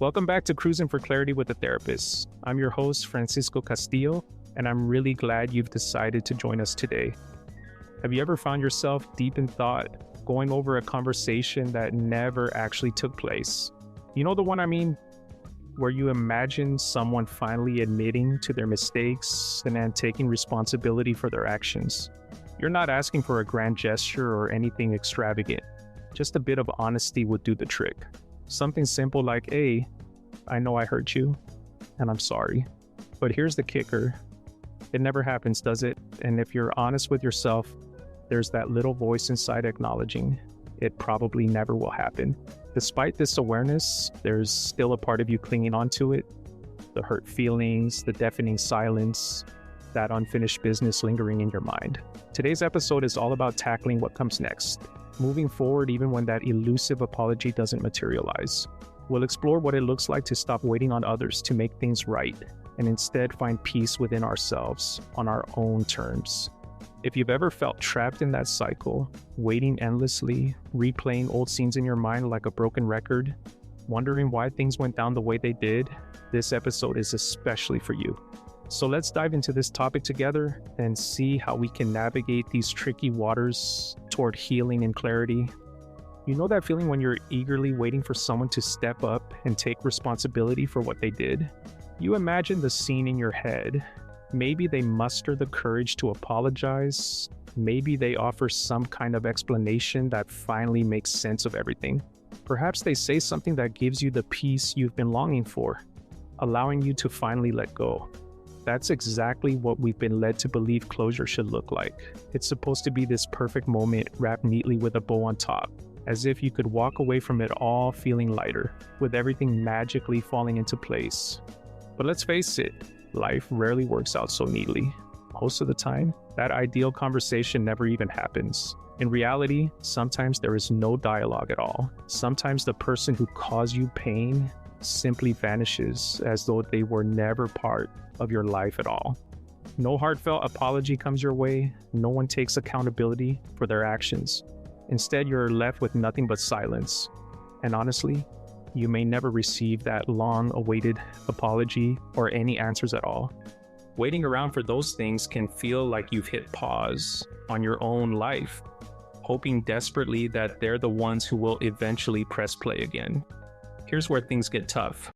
Welcome back to Cruising for Clarity with a Therapist. I'm your host, Francisco Castillo, and I'm really glad you've decided to join us today. Have you ever found yourself deep in thought, going over a conversation that never actually took place? You know the one I mean? Where you imagine someone finally admitting to their mistakes and then taking responsibility for their actions. You're not asking for a grand gesture or anything extravagant. Just a bit of honesty would do the trick. Something simple like, hey, I know I hurt you, and I'm sorry. But here's the kicker. It never happens, does it? And if you're honest with yourself, there's that little voice inside acknowledging it probably never will happen. Despite this awareness, there's still a part of you clinging onto it. The hurt feelings, the deafening silence, that unfinished business lingering in your mind. Today's episode is all about tackling what comes next. Moving forward even when that elusive apology doesn't materialize. We'll explore what it looks like to stop waiting on others to make things right and instead find peace within ourselves on our own terms. If you've ever felt trapped in that cycle, waiting endlessly, replaying old scenes in your mind like a broken record, wondering why things went down the way they did, this episode is especially for you. So let's dive into this topic together and see how we can navigate these tricky waters toward healing and clarity. You know that feeling when you're eagerly waiting for someone to step up and take responsibility for what they did? You imagine the scene in your head. Maybe they muster the courage to apologize. Maybe they offer some kind of explanation that finally makes sense of everything. Perhaps they say something that gives you the peace you've been longing for, allowing you to finally let go. That's exactly what we've been led to believe closure should look like. It's supposed to be this perfect moment wrapped neatly with a bow on top, as if you could walk away from it all feeling lighter, with everything magically falling into place. But let's face it, life rarely works out so neatly. Most of the time, that ideal conversation never even happens. In reality, sometimes there is no dialogue at all. Sometimes the person who caused you pain simply vanishes as though they were never part of your life at all. No heartfelt apology comes your way. No one takes accountability for their actions. Instead, you're left with nothing but silence. And honestly, you may never receive that long-awaited apology or any answers at all. Waiting around for those things can feel like you've hit pause on your own life, hoping desperately that they're the ones who will eventually press play again. Here's where things get tough.